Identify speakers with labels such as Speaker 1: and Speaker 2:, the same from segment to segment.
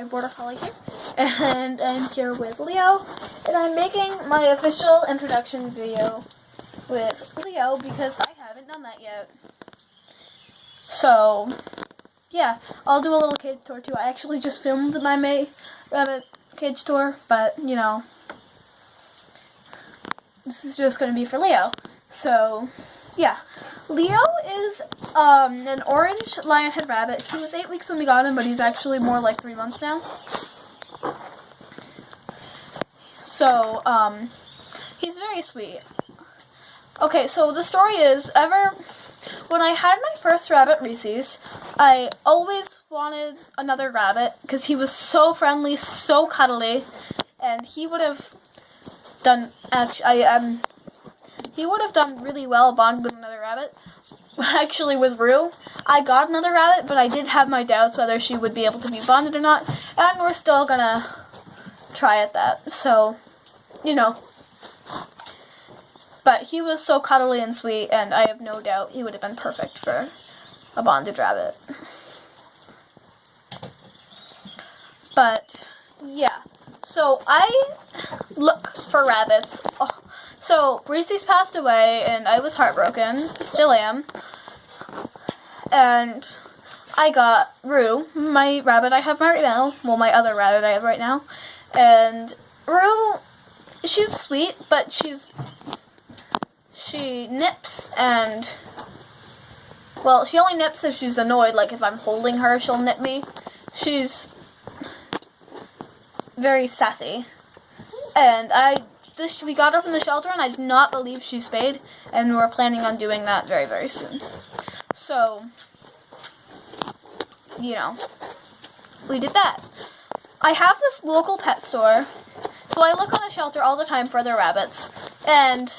Speaker 1: my border collie here, and I'm here with Leo, and I'm making my official introduction video with Leo because I haven't done that yet. So, yeah, I'll do a little cage tour too. I actually just filmed my May rabbit cage tour, but, you know, this is just going to be for Leo. So, yeah. Leo is an orange lionhead rabbit. He was 8 weeks when we got him, but he's actually more like 3 months now. So, he's very sweet. Okay, so the story is, when I had my first rabbit, Reese's, I always wanted another rabbit because he was so friendly, so cuddly, and he would have done, he would have done really well bonding with another rabbit. Actually, with Rue, I got another rabbit, but I did have my doubts whether she would be able to be bonded or not, and we're still gonna try at that, so, you know. But he was so cuddly and sweet, and I have no doubt he would have been perfect for a bonded rabbit. But, yeah. So, I look for rabbits. Oh. So, Reese's passed away, and I was heartbroken. Still am. And I got Rue, my rabbit I have right now. Well, my other rabbit I have right now. And Rue, she's sweet, but she nips and, well, she only nips if she's annoyed. Like, if I'm holding her, she'll nip me. She's very sassy. And we got her from the shelter, and I do not believe she's spayed, and we're planning on doing that very, very soon. So, you know, we did that. I have this local pet store, so I look on the shelter all the time for other rabbits, and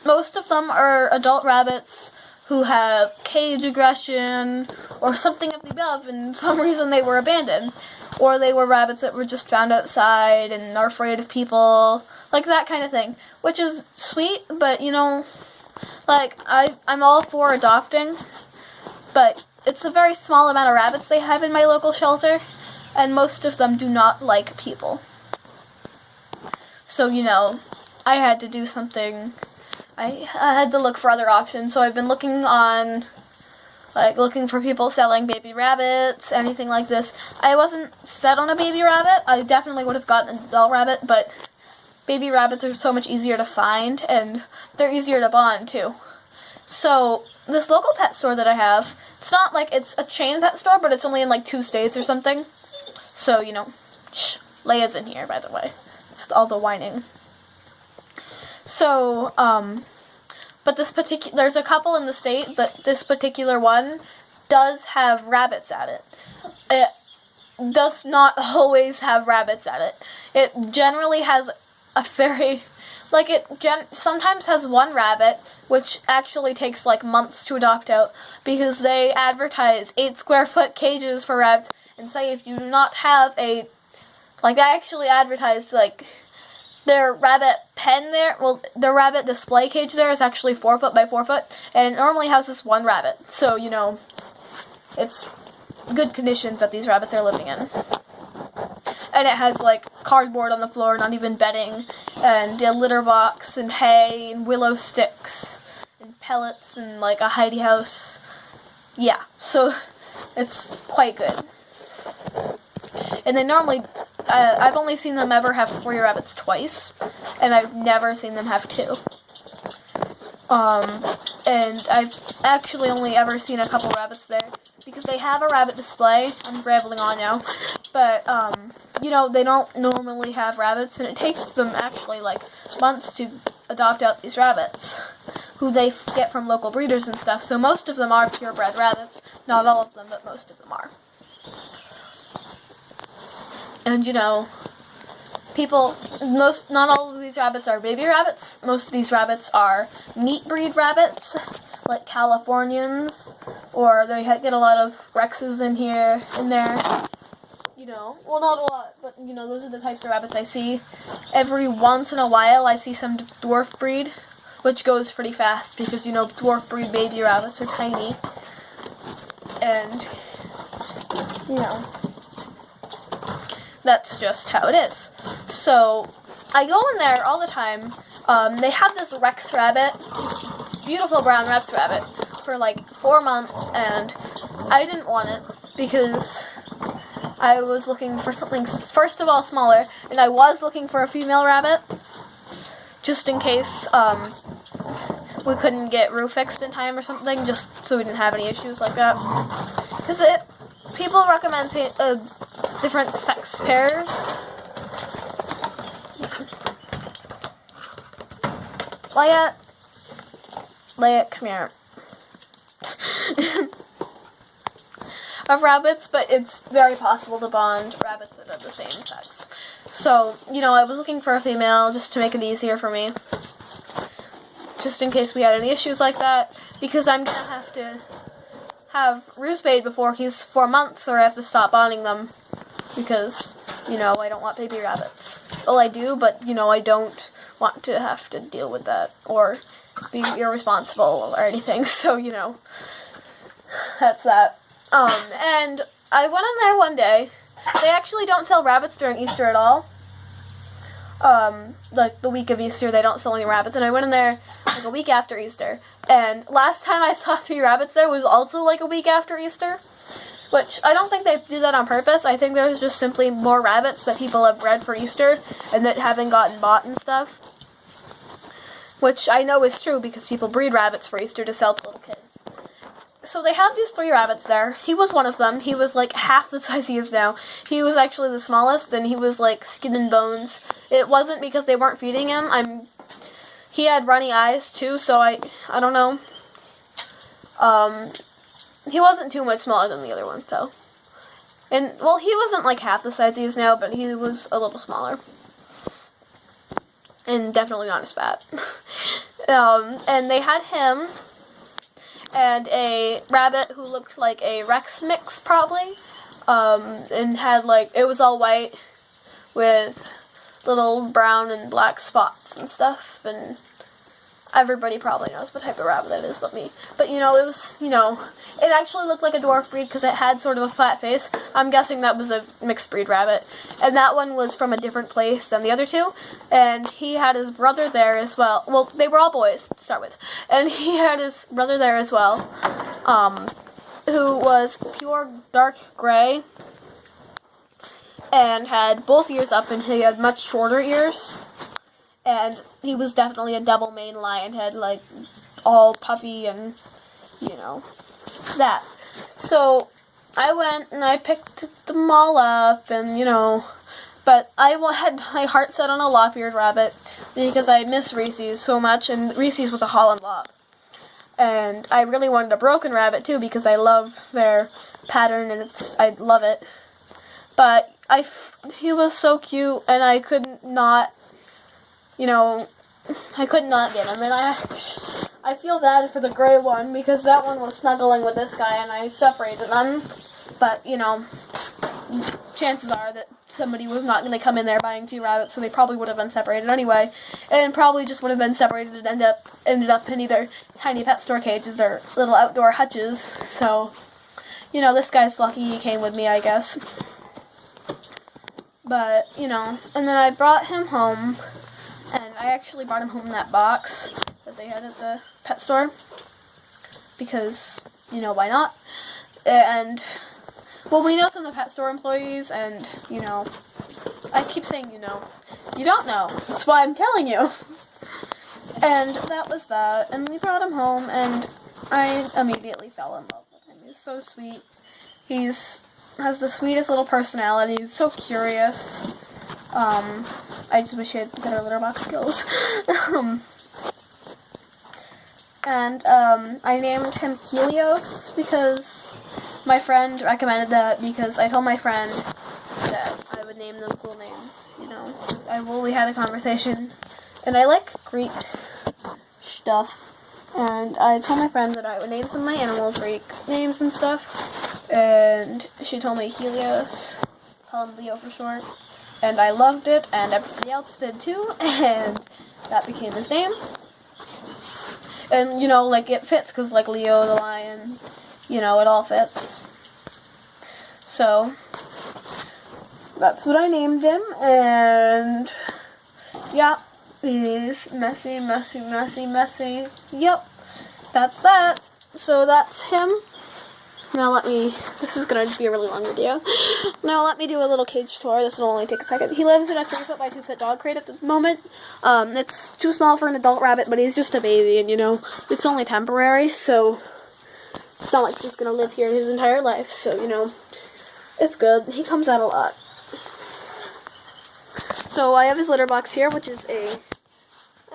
Speaker 1: most of them are adult rabbits who have cage aggression or something of the above, and for some reason they were abandoned. Or they were rabbits that were just found outside and are afraid of people, like that kind of thing. Which is sweet, but, you know, like, I'm all for adopting, but it's a very small amount of rabbits they have in my local shelter, and most of them do not like people. So, you know, I had to do something. I had to look for other options, so I've been looking for people selling baby rabbits, anything like this. I wasn't set on a baby rabbit. I definitely would have gotten an adult rabbit, but baby rabbits are so much easier to find, and they're easier to bond, too. So, this local pet store that I have, it's not like it's a chain pet store, but it's only in like 2 states or something. So, you know, Leia's in here, by the way. It's all the whining. So, but there's a couple in the state, but this particular one does have rabbits at it. It does not always have rabbits at it. It generally has a very, like, sometimes has one rabbit, which actually takes like months to adopt out, because they advertise 8-square-foot cages for rabbits, and say if you do not have they actually advertised, like, their rabbit pen there, well, the rabbit display cage there is actually 4 foot by 4 foot, and it normally houses 1 rabbit. So, you know, it's good conditions that these rabbits are living in. And it has, like, cardboard on the floor, not even bedding, and a litter box, and hay, and willow sticks, and pellets, and, like, a hidey house. Yeah, so it's quite good. And they normally, I've only seen them ever have 3 rabbits twice, and I've never seen them have 2. And I've actually only ever seen a couple rabbits there, because they have a rabbit display. I'm rambling on now, but, you know, they don't normally have rabbits, and it takes them actually, like, months to adopt out these rabbits, who they get from local breeders and stuff. So most of them are purebred rabbits. Not all of them, but most of them are. And, you know, not all of these rabbits are baby rabbits. Most of these rabbits are meat breed rabbits, like Californians, or they get a lot of Rexes in there. You know, well, not a lot, but, you know, those are the types of rabbits I see. Every once in a while, I see some dwarf breed, which goes pretty fast, because, you know, dwarf breed baby rabbits are tiny. And, you know, that's just how it is. So I go in there all the time. They had this Rex rabbit, this beautiful brown Rex rabbit, for like 4 months, and I didn't want it because I was looking for something, first of all, smaller, and I was looking for a female rabbit, just in case we couldn't get Roo fixed in time or something, just so we didn't have any issues like that. Because people recommend different sex pairs. Wyatt, come here. Of rabbits, but it's very possible to bond rabbits that are the same sex. So, I was looking for a female just to make it easier for me. Just in case we had any issues like that, because I'm going to have to have Roo spayed before he's 4 months, or I have to stop bonding them, because, I don't want baby rabbits. Well, I do, but, I don't want to have to deal with that, or be irresponsible or anything, so, that's that. And I went in there one day. They actually don't sell rabbits during Easter at all. Like the week of Easter, they don't sell any rabbits. And I went in there like a week after Easter. And last time I saw 3 rabbits there was also like a week after Easter. Which, I don't think they do that on purpose. I think there's just simply more rabbits that people have bred for Easter and that haven't gotten bought and stuff. Which I know is true because people breed rabbits for Easter to sell to little kids. So they had these 3 rabbits there. He was one of them. He was like half the size he is now. He was actually the smallest, and he was like skin and bones. It wasn't because they weren't feeding him. He had runny eyes too, so I don't know. He wasn't too much smaller than the other ones, though. And, well, he wasn't like half the size he is now, but he was a little smaller. And definitely not as fat. And they had him and a rabbit who looked like a Rex mix, probably. And had like, it was all white with little brown and black spots and stuff. And everybody probably knows what type of rabbit that is but me. But, it was, it actually looked like a dwarf breed because it had sort of a flat face. I'm guessing that was a mixed breed rabbit. And that one was from a different place than the other 2. And he had his brother there as well. Well, they were all boys to start with. And he had his brother there as well, who was pure dark gray and had both ears up, and he had much shorter ears. And he was definitely a double mane lion head, like, all puffy and, that. So, I went and I picked them all up and, but I had my heart set on a lop-eared rabbit because I miss Reese's so much, and Reese's was a Holland lop. And I really wanted a broken rabbit, too, because I love their pattern and I love it. But he was so cute, and I could not I could not get him, and I feel bad for the gray one, because that one was snuggling with this guy, and I separated them, but, chances are that somebody was not going to come in there buying 2 rabbits, so they probably would have been separated anyway, and probably just would have been separated and ended up in either tiny pet store cages or little outdoor hutches, so, this guy's lucky he came with me, I guess. But, and then I brought him home. And I actually brought him home in that box that they had at the pet store. Because, why not? And, well, we know some of the pet store employees, and, I keep saying you don't know. That's why I'm telling you. And that was that. And we brought him home, and I immediately fell in love with him. He's so sweet. Has the sweetest little personality. He's so curious. I just wish he had better litter box skills. I named him Helios because my friend recommended that, because I told my friend that I would name them cool names, we had a conversation, and I like Greek stuff, and I told my friend that I would name some of my animals Greek names and stuff, and she told me Helios, call him Leo for short. And I loved it, and everybody else did too, and that became his name. And, it fits, because, Leo the lion, it all fits. So, that's what I named him, and yeah, he's messy, messy, messy, messy. Yep, that's that. So that's him. Now this is going to be a really long video. Now let me do a little cage tour. This will only take a second. He lives in a 3 foot by 2 foot dog crate at the moment. It's too small for an adult rabbit, but he's just a baby, and it's only temporary, so it's not like he's going to live here his entire life, so, it's good. He comes out a lot. So I have his litter box here, which is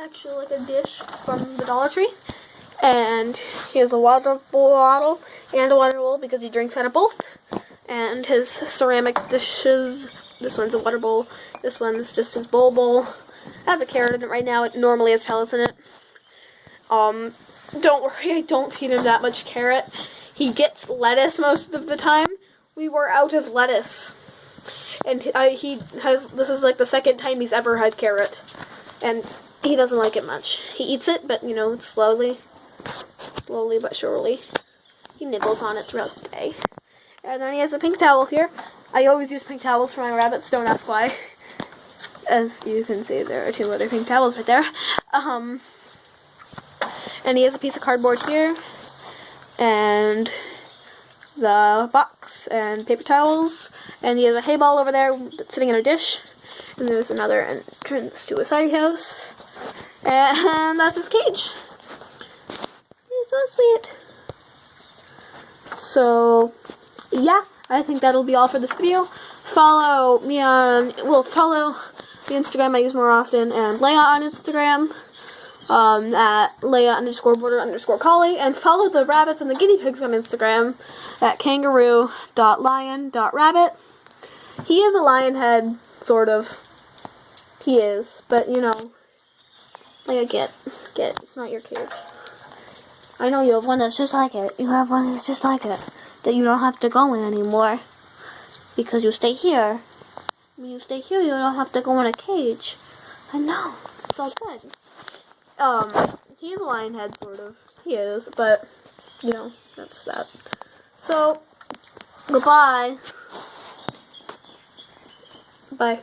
Speaker 1: actually like a dish from the Dollar Tree. And he has a water bottle and a water bowl because he drinks out of both. And his ceramic dishes. This one's a water bowl. This one's just his bowl. It has a carrot in it right now. It normally has pellets in it. Don't worry, I don't feed him that much carrot. He gets lettuce most of the time. We were out of lettuce. And this is like the second time he's ever had carrot. And he doesn't like it much. He eats it, but, slowly but surely. He nibbles on it throughout the day. And then he has a pink towel here. I always use pink towels for my rabbits, don't ask why. As you can see, there are 2 other pink towels right there. And he has a piece of cardboard here. And the box and paper towels. And he has a hay ball over there that's sitting in a dish. And there's another entrance to a side house. And that's his cage. He's so sweet. So, yeah, I think that'll be all for this video. Follow me follow the Instagram I use more often, and Leia on Instagram, at Leia_border_collie, and follow the rabbits and the guinea pigs on Instagram at kangaroo.lion.rabbit. He is a lion head, sort of. He is, but like get, it's not your cage. I know you have one that's just like it. You have one that's just like it, that you don't have to go in anymore, because you stay here. When you stay here, you don't have to go in a cage. I know, it's all good. He's a lion head, sort of. He is, but, that's that. So, goodbye. Bye.